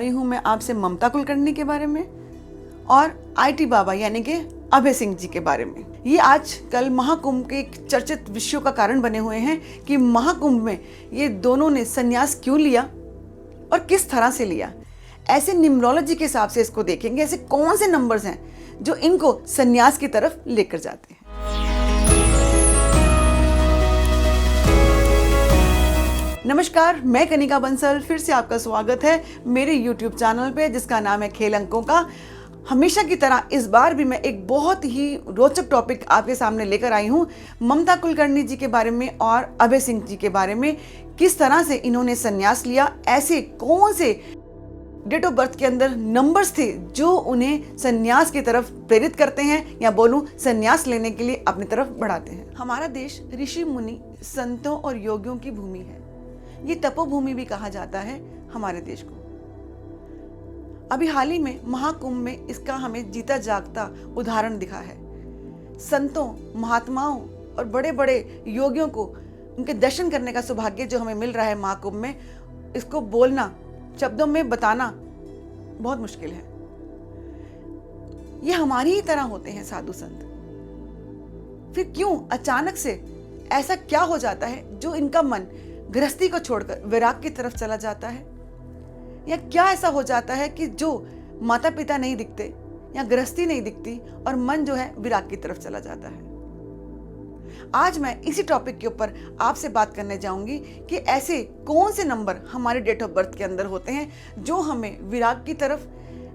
रही हूँ मैं आपसे ममता कुलकर्णी के बारे में और आईटी बाबा यानी कि अभय सिंह जी के बारे में। ये आजकल महाकुंभ के एक चर्चित विषयों का कारण बने हुए हैं कि महाकुंभ में ये दोनों ने संन्यास क्यों लिया और किस तरह से लिया। ऐसे न्यूमरोलॉजी के हिसाब से इसको देखेंगे, ऐसे कौन से नंबर्स हैं जो इनको संन्यास की तरफ लेकर जाते हैं। नमस्कार, मैं कनिका बंसल, फिर से आपका स्वागत है मेरे YouTube चैनल पे जिसका नाम है खेल अंकों का। हमेशा की तरह इस बार भी मैं एक बहुत ही रोचक टॉपिक आपके सामने लेकर आई हूँ, ममता कुलकर्णी जी के बारे में और अभय सिंह जी के बारे में। किस तरह से इन्होंने संन्यास लिया, ऐसे कौन से डेट ऑफ बर्थ के अंदर नंबर्स थे जो उन्हें संन्यास की तरफ प्रेरित करते हैं या बोलूं संन्यास लेने के लिए अपनी तरफ बढ़ाते हैं। हमारा देश ऋषि मुनि, संतों और योगियों की भूमि है। ये तपोभूमि भी कहा जाता है हमारे देश को। अभी हाल ही में महाकुंभ में इसका हमें जीता जागता उदाहरण दिखा है। संतों, महात्माओं और बड़े बड़े योगियों को उनके दर्शन करने का सौभाग्य जो हमें मिल रहा है महाकुंभ में, इसको बोलना, शब्दों में बताना बहुत मुश्किल है। ये हमारी ही तरह होते हैं साधु संत। फिर क्यों अचानक से ऐसा क्या हो जाता है जो इनका मन गृहस्थी को छोड़कर विराग की तरफ चला जाता है? या क्या ऐसा हो जाता है कि जो माता पिता नहीं दिखते या गृहस्थी नहीं दिखती और मन जो है विराग की तरफ चला जाता है? आज मैं इसी टॉपिक के ऊपर आपसे बात करने जाऊंगी कि ऐसे कौन से नंबर हमारे डेट ऑफ बर्थ के अंदर होते हैं जो हमें विराग की तरफ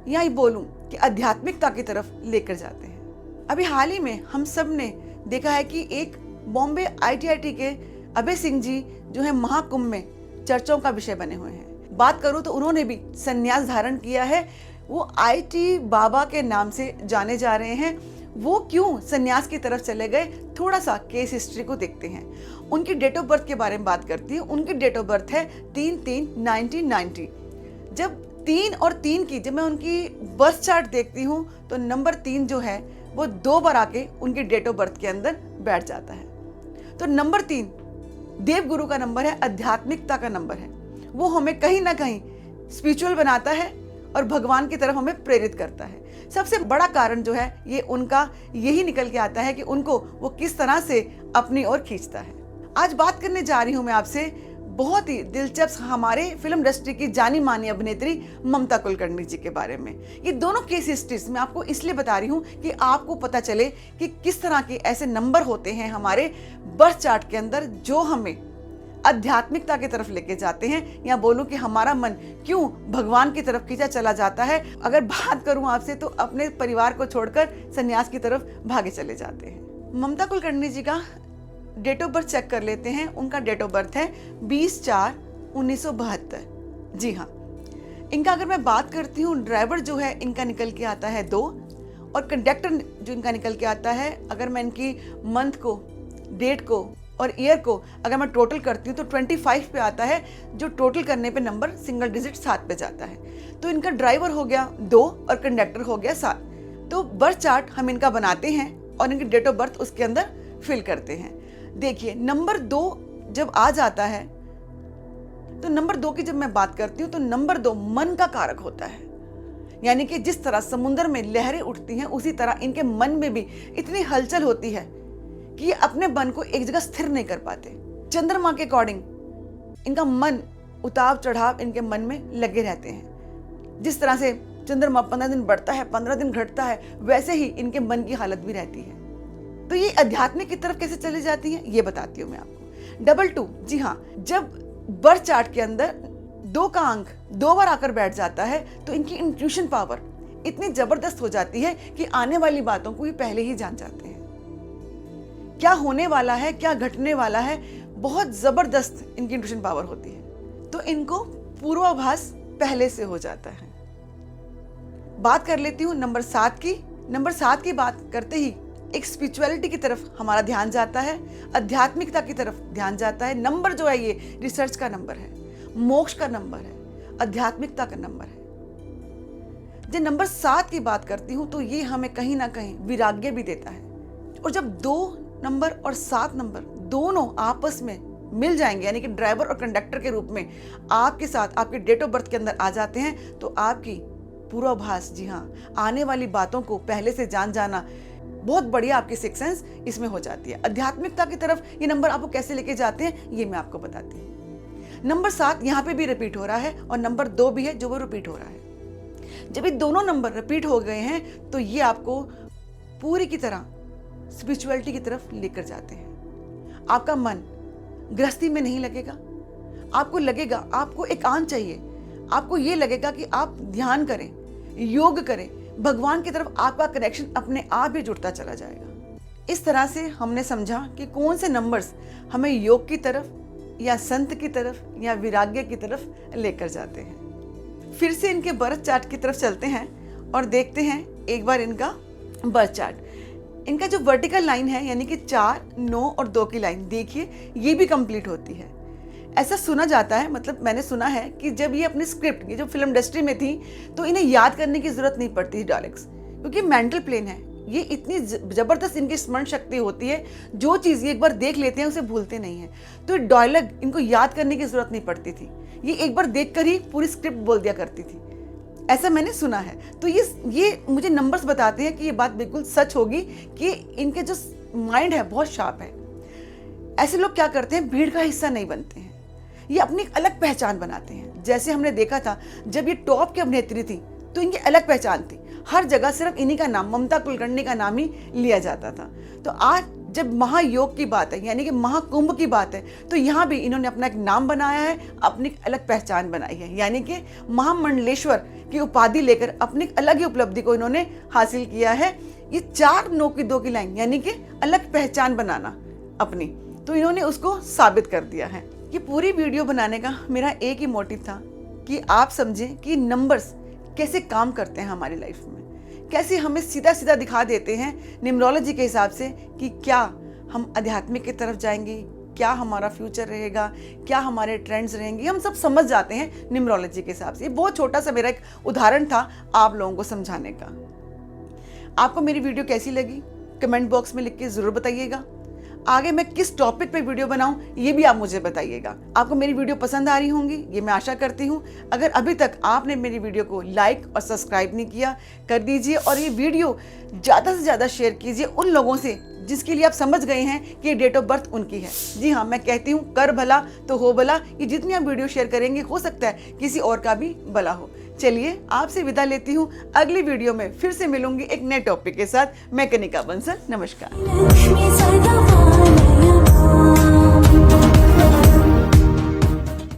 या ही बोलूं कि आध्यात्मिकता की तरफ लेकर जाते हैं। अभी हाल ही में हम सब ने देखा है कि एक बॉम्बे IIT के अभय सिंह जी जो है महाकुंभ में चर्चाओं का विषय बने हुए हैं। बात करूं तो उन्होंने भी संन्यास धारण किया है। वो आईटी बाबा के नाम से जाने जा रहे हैं। वो क्यों संन्यास की तरफ चले गए, थोड़ा सा केस हिस्ट्री को देखते हैं। उनकी डेट ऑफ बर्थ के बारे में बात करती हूँ। उनकी डेट ऑफ बर्थ है 3/3/1990। जब 3 और 3 की जब मैं उनकी बर्थ चार्ट देखती हूँ तो नंबर 3 जो है वो 2 बार आके उनकी डेट ऑफ बर्थ के अंदर बैठ जाता है। तो नंबर 3 देवगुरु का नंबर है, आध्यात्मिकता का नंबर है। वो हमें कहीं ना कहीं स्पिरिचुअल बनाता है और भगवान की तरफ हमें प्रेरित करता है। सबसे बड़ा कारण जो है ये उनका यही निकल के आता है कि उनको वो किस तरह से अपनी ओर खींचता है। आज बात करने जा रही हूं मैं आपसे बहुत ही दिलचस्प हमारे फिल्म इंडस्ट्री की जानी मानी अभिनेत्री ममता कुलकर्णी जी के बारे में। ये दोनों केस हिस्ट्रीज मैं आपको इसलिए बता रही हूँ कि आपको पता चले कि किस तरह के ऐसे नंबर होते हैं हमारे बर्थ चार्ट के अंदर जो हमें आध्यात्मिकता की तरफ लेके जाते हैं या बोलूं कि हमारा मन क्यों भगवान की तरफ खींचा चला जाता है। अगर बात करूं आपसे तो अपने परिवार को छोड़कर संन्यास की तरफ भागे चले जाते हैं। ममता कुलकर्णी जी का डेट ऑफ बर्थ चेक कर लेते हैं। उनका डेट ऑफ बर्थ है 20/4/1972। जी हाँ, इनका अगर मैं बात करती हूँ, ड्राइवर जो है इनका निकल के आता है 2 और कंडक्टर जो इनका निकल के आता है, अगर मैं इनकी मंथ को, डेट को और ईयर को अगर मैं टोटल करती हूँ तो 25 पे आता है, जो टोटल करने पे नंबर सिंगल डिजिट 7 पे जाता है। तो इनका ड्राइवर हो गया 2 और कंडक्टर हो गया 7। तो बर्थ चार्ट हम इनका बनाते हैं और इनकी डेट ऑफ बर्थ उसके अंदर फिल करते हैं। देखिए, नंबर 2 जब आ जाता है तो नंबर 2 की जब मैं बात करती हूँ तो नंबर 2 मन का कारक होता है। यानी कि जिस तरह समुद्र में लहरें उठती हैं उसी तरह इनके मन में भी इतनी हलचल होती है कि ये अपने मन को एक जगह स्थिर नहीं कर पाते। चंद्रमा के अकॉर्डिंग इनका मन उतार चढ़ाव इनके मन में लगे रहते हैं। जिस तरह से चंद्रमा 15 दिन बढ़ता है, 15 दिन घटता है, वैसे ही इनके मन की हालत भी रहती है। तो ये अध्यात्मिक की तरफ कैसे चली जाती है ये बताती हूँ मैं आपको। 22, जी हाँ, जब बर्थ चार्ट के अंदर 2 का अंक 2 बार आकर बैठ जाता है तो इनकी इंट्यूशन पावर इतनी जबरदस्त हो जाती है कि आने वाली बातों को ये पहले ही जान जाते हैं। क्या होने वाला है, क्या घटने वाला है, बहुत जबरदस्त इनकी इंट्यूशन पावर होती है। तो इनको पूर्वाभास पहले से हो जाता है। बात कर लेती हूँ नंबर 7 की। नंबर 7 की बात करते ही एक स्पिरिचुअलिटी की तरफ हमारा ध्यान जाता है, आध्यात्मिकता की तरफ ध्यान जाता है। नंबर जो है ये रिसर्च का नंबर है, मोक्ष का नंबर है, आध्यात्मिकता का नंबर है। जब नंबर 7 की बात करती हूँ तो ये हमें कहीं ना कहीं वैराग्य भी देता है। और जब 2 नंबर और 7 नंबर दोनों आपस में मिल जाएंगे, यानी कि ड्राइवर और कंडक्टर के रूप में आपके साथ आपके डेट ऑफ बर्थ के अंदर आ जाते हैं, तो आपकी पूर्वाभास, जी हाँ, आने वाली बातों को पहले से जान जाना, बहुत बढ़िया आपकी सिक्स सेंस इसमें हो जाती है। आध्यात्मिकता की तरफ ये नंबर आपको कैसे लेके जाते हैं ये मैं आपको बताती हूँ। नंबर 7 यहाँ पे भी रिपीट हो रहा है और नंबर 2 भी है जो वो रिपीट हो रहा है। जब ये दोनों नंबर रिपीट हो गए हैं तो ये आपको पूरी की तरह स्पिरिचुअलिटी की तरफ लेकर जाते हैं। आपका मन गृहस्थी में नहीं लगेगा, आपको लगेगा, आपको एकांत चाहिए, आपको ये लगेगा कि आप ध्यान करें, योग करें, भगवान की तरफ आपका कनेक्शन अपने आप ही जुड़ता चला जाएगा। इस तरह से हमने समझा कि कौन से नंबर्स हमें योग की तरफ या संत की तरफ या विराग्य की तरफ लेकर जाते हैं। फिर से इनके बर्थ चार्ट की तरफ चलते हैं और देखते हैं एक बार इनका बर्थ चार्ट। इनका जो वर्टिकल लाइन है यानी कि 4, 9 और 2 की लाइन, देखिए ये भी कंप्लीट होती है। ऐसा सुना जाता है, मतलब मैंने सुना है कि जब ये अपनी स्क्रिप्ट, ये जो फिल्म इंडस्ट्री में थी, तो इन्हें याद करने की जरूरत नहीं पड़ती डायलॉग्स, क्योंकि मेंटल प्लेन है। ये इतनी जबरदस्त इनकी स्मरण शक्ति होती है, जो चीज़ ये एक बार देख लेते हैं उसे भूलते नहीं हैं। तो डायलॉग इनको याद करने की जरूरत नहीं पड़ती थी, ये एक बार देखकर ही पूरी स्क्रिप्ट बोल दिया करती थी, ऐसा मैंने सुना है। तो ये मुझे नंबर्स बताते हैं कि ये बात बिल्कुल सच होगी कि इनके जो माइंड है बहुत शार्प है। ऐसे लोग क्या करते हैं, भीड़ का हिस्सा नहीं बनते हैं, ये अपनी एक अलग पहचान बनाते हैं। जैसे हमने देखा था जब ये टॉप की अभिनेत्री थी तो इनकी अलग पहचान थी, हर जगह सिर्फ इन्हीं का नाम, ममता कुलकर्णी का नाम ही लिया जाता था। तो आज जब महायोग की बात है यानी कि महाकुंभ की बात है, तो यहाँ भी इन्होंने अपना एक नाम बनाया है, अपनी अलग पहचान बनाई है, यानी कि महामंडलेश्वर की उपाधि लेकर अपनी अलग ही उपलब्धि को इन्होंने हासिल किया है। ये 4, 9 की 2 की लाइन यानी कि अलग पहचान बनाना अपनी, तो इन्होंने उसको साबित कर दिया है। ये पूरी वीडियो बनाने का मेरा एक ही मोटिव था कि आप समझें कि नंबर्स कैसे काम करते हैं हमारी लाइफ में, कैसे हमें सीधा सीधा दिखा देते हैं न्यूमरोलॉजी के हिसाब से कि क्या हम आध्यात्मिक की तरफ जाएंगे, क्या हमारा फ्यूचर रहेगा, क्या हमारे ट्रेंड्स रहेंगे, हम सब समझ जाते हैं न्यूमरोलॉजी के हिसाब से। ये बहुत छोटा सा मेरा एक उदाहरण था आप लोगों को समझाने का। आपको मेरी वीडियो कैसी लगी कमेंट बॉक्स में लिख के ज़रूर बताइएगा। आगे मैं किस टॉपिक पे वीडियो बनाऊं ये भी आप मुझे बताइएगा। आपको मेरी वीडियो पसंद आ रही होंगी ये मैं आशा करती हूं। अगर अभी तक आपने मेरी वीडियो को लाइक और सब्सक्राइब नहीं किया, कर दीजिए और ये वीडियो ज़्यादा से ज़्यादा शेयर कीजिए उन लोगों से जिसके लिए आप समझ गए हैं कि ये डेट ऑफ बर्थ उनकी है। जी हाँ, मैं कहती हूँ कर भला तो हो भला। ये जितनी आप वीडियो शेयर करेंगे हो सकता है किसी और का भी भला हो। चलिए आपसे विदा लेती हूँ, अगली वीडियो में फिर से मिलूंगी एक नए टॉपिक के साथ। मैं कनिका बंसल, नमस्कार।